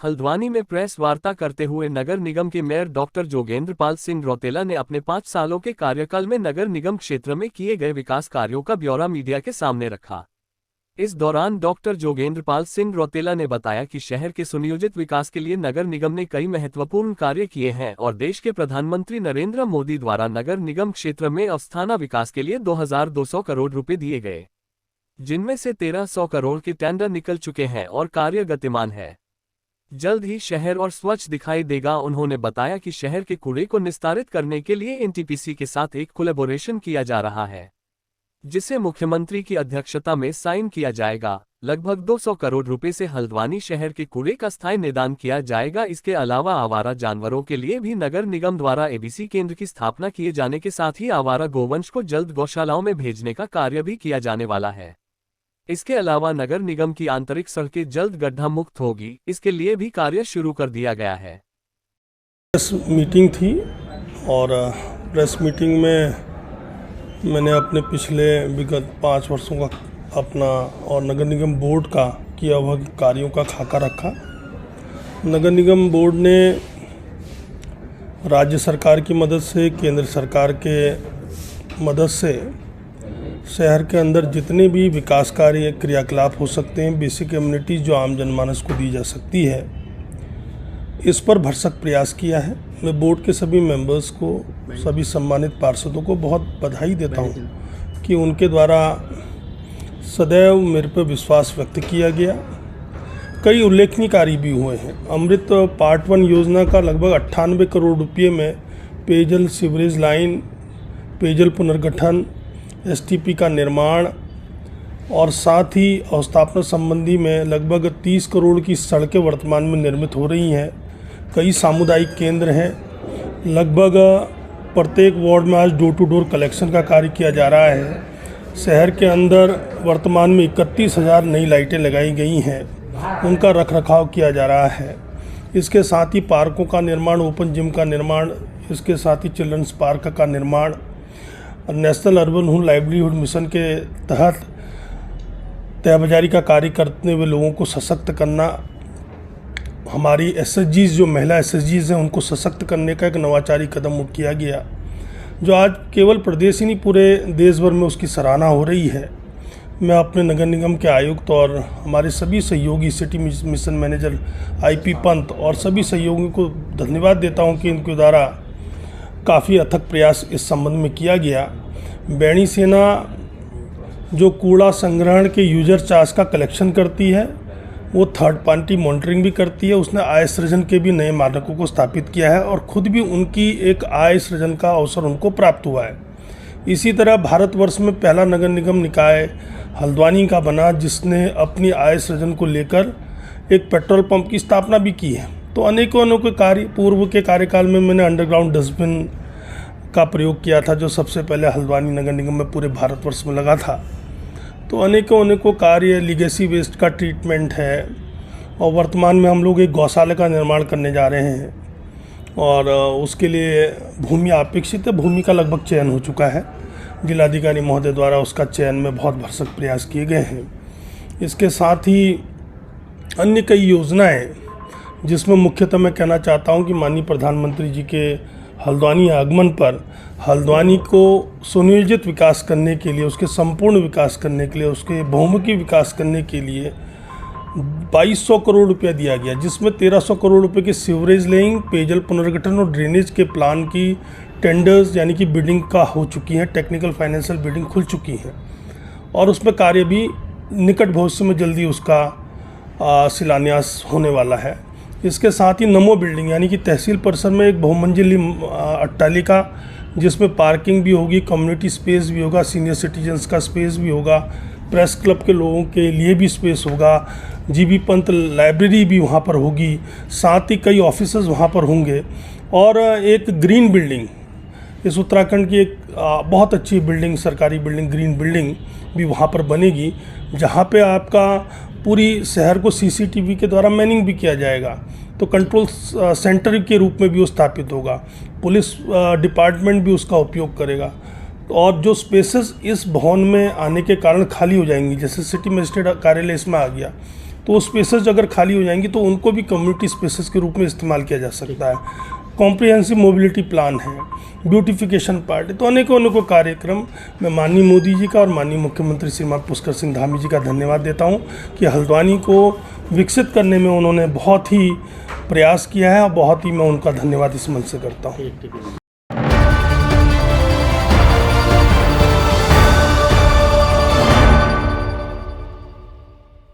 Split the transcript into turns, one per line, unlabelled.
हल्द्वानी में प्रेस वार्ता करते हुए नगर निगम के मेयर डॉक्टर जोगेंद्र पाल सिंह रौतेला ने अपने 5 सालों के कार्यकाल में नगर निगम क्षेत्र में किए गए विकास कार्यों का ब्यौरा मीडिया के सामने रखा। इस दौरान डॉक्टर जोगेंद्र पाल सिंह रौतेला ने बताया कि शहर के सुनियोजित विकास के लिए नगर निगम ने कई महत्वपूर्ण कार्य किए हैं और देश के प्रधानमंत्री नरेंद्र मोदी द्वारा नगर निगम क्षेत्र में अस्थाना विकास के लिए 2200 करोड़ रुपए दिए गए, जिनमें से 1300 करोड़ के टेंडर निकल चुके हैं और कार्य गतिमान है। जल्द ही शहर और स्वच्छ दिखाई देगा। उन्होंने बताया कि शहर के कूड़े को निस्तारित करने के लिए एनटीपीसी के साथ एक कोलैबोरेशन किया जा रहा है, जिसे मुख्यमंत्री की अध्यक्षता में साइन किया जाएगा। लगभग 200 करोड़ रुपए से हल्द्वानी शहर के कूड़े का स्थायी निदान किया जाएगा। इसके अलावा आवारा जानवरों के लिए भी नगर निगम द्वारा एबीसी केंद्र की स्थापना किए जाने के साथ ही आवारा गोवंश को जल्द गौशालाओं में भेजने का कार्य भी किया जाने वाला है। इसके अलावा नगर निगम की आंतरिक सड़कें जल्द गड्ढा मुक्त होगी, इसके लिए भी कार्य शुरू कर दिया गया है।
प्रेस मीटिंग थी और प्रेस मीटिंग में मैंने अपने पिछले विगत 5 वर्षों का अपना और नगर निगम बोर्ड का किया हुआ कार्यों का खाका रखा। नगर निगम बोर्ड ने राज्य सरकार की मदद से, केंद्र सरकार के मदद से शहर के अंदर जितने भी विकास कार्य क्रियाकलाप हो सकते हैं, बेसिक एमिनिटीज़ जो आम जनमानस को दी जा सकती है, इस पर भरसक प्रयास किया है। मैं बोर्ड के सभी मेंबर्स को, सभी सम्मानित पार्षदों को बहुत बधाई देता हूं कि उनके द्वारा सदैव मेरे पर विश्वास व्यक्त किया गया। कई उल्लेखनीय कार्य भी हुए हैं। अमृत पार्ट 1 योजना का लगभग 98 करोड़ रुपये में पेयजल सीवरेज लाइन, पेयजल पुनर्गठन, एसटीपी का निर्माण और साथ ही अवस्थापना संबंधी में लगभग 30 करोड़ की सड़कें वर्तमान में निर्मित हो रही हैं। कई सामुदायिक केंद्र हैं। लगभग प्रत्येक वार्ड में आज डोर टू डोर कलेक्शन का कार्य किया जा रहा है। शहर के अंदर वर्तमान में 31,000 नई लाइटें लगाई गई हैं, उनका रखरखाव किया जा रहा है। इसके साथ ही पार्कों का निर्माण, ओपन जिम का निर्माण, इसके साथ ही चिल्ड्रंस पार्क का निर्माण, नेशनल अर्बन लाइवलीहुड मिशन के तहत तय बाजारी का कार्य करने हुए लोगों को सशक्त करना, हमारी एसएचजीज जो महिला एसएचजीज हैं उनको सशक्त करने का एक नवाचारी कदम किया गया, जो आज केवल प्रदेश ही नहीं पूरे देश भर में उसकी सराहना हो रही है। मैं अपने नगर निगम के आयुक्त और हमारे सभी सहयोगी, city mission manager IP Pant और सभी सहयोगियों को धन्यवाद देता हूं कि इनके द्वारा काफ़ी अथक प्रयास इस संबंध में किया गया। बैणी सेना जो कूड़ा संग्रहण के यूजर चार्ज का कलेक्शन करती है, वो थर्ड पार्टी मॉनिटरिंग भी करती है। उसने आय सृजन के भी नए मानकों को स्थापित किया है और खुद भी उनकी एक आय सृजन का अवसर उनको प्राप्त हुआ है। इसी तरह भारतवर्ष में पहला नगर निगम निकाय हल्द्वानी का बना, जिसने अपनी आय सृजन को लेकर एक पेट्रोल पंप की स्थापना भी की है। तो अनेकों कार्य पूर्व के कार्यकाल में मैंने अंडरग्राउंड डस्टबिन का प्रयोग किया था, जो सबसे पहले हल्द्वानी नगर निगम में पूरे भारतवर्ष में लगा था। तो अनेकों कार्य, लीगेसी वेस्ट का ट्रीटमेंट है और वर्तमान में हम लोग एक गौशाला का निर्माण करने जा रहे हैं और उसके लिए भूमि अपेक्षित है। भूमि का लगभग चयन हो चुका है। जिलाधिकारी महोदय द्वारा उसका चयन में बहुत भरसक प्रयास किए गए हैं। इसके साथ ही अन्य कई योजनाएं, जिसमें मुख्यतः मैं कहना चाहता हूं कि माननीय प्रधानमंत्री जी के हल्द्वानी आगमन पर हल्द्वानी को सुनियोजित विकास करने के लिए, उसके संपूर्ण विकास करने के लिए, उसके बहुमुखी विकास करने के लिए 2200 करोड़ रुपया दिया गया, जिसमें 1300 करोड़ रुपए की सीवरेज लेइंग, पेयजल पुनर्गठन और ड्रेनेज के प्लान की टेंडर्स यानी कि बिडिंग का हो चुकी है। टेक्निकल फाइनेंशियल बिडिंग खुल चुकी है और उसमें कार्य भी निकट भविष्य में जल्दी उसका शिलान्यास होने वाला है। इसके साथ ही नमो बिल्डिंग यानी कि तहसील परिसर में एक बहुमंजिली अट्टालिका, जिसमें पार्किंग भी होगी, कम्युनिटी स्पेस भी होगा, सीनियर सिटीजन्स का स्पेस भी होगा, प्रेस क्लब के लोगों के लिए भी स्पेस होगा, जीबी पंत लाइब्रेरी भी वहाँ पर होगी, साथ ही कई ऑफिसेज वहाँ पर होंगे और एक ग्रीन बिल्डिंग, इस उत्तराखंड की एक बहुत अच्छी बिल्डिंग, सरकारी बिल्डिंग, ग्रीन बिल्डिंग भी वहाँ पर बनेगी, जहाँ पे आपका पूरी शहर को सीसीटीवी के द्वारा मैनिंग भी किया जाएगा। तो कंट्रोल सेंटर के रूप में भी वो स्थापित होगा। पुलिस डिपार्टमेंट भी उसका उपयोग करेगा और जो स्पेसेस इस भवन में आने के कारण खाली हो जाएंगी, जैसे सिटी मजिस्ट्रेट कार्यालय इसमें आ गया, तो वो स्पेसेस अगर खाली हो जाएंगी तो उनको भी कम्युनिटी स्पेसेस के रूप में इस्तेमाल किया जा सकता है। कॉम्प्रिहेंसिव मोबिलिटी प्लान है, ब्यूटिफिकेशन पार्ट है, तो अनेकों कार्यक्रम। मैं माननीय मोदी जी का और माननीय मुख्यमंत्री श्रीमान पुष्कर सिंह धामी जी का धन्यवाद देता हूं कि हल्द्वानी को विकसित करने में उन्होंने बहुत ही प्रयास किया है और बहुत ही मैं उनका धन्यवाद इस मंच से करता हूं।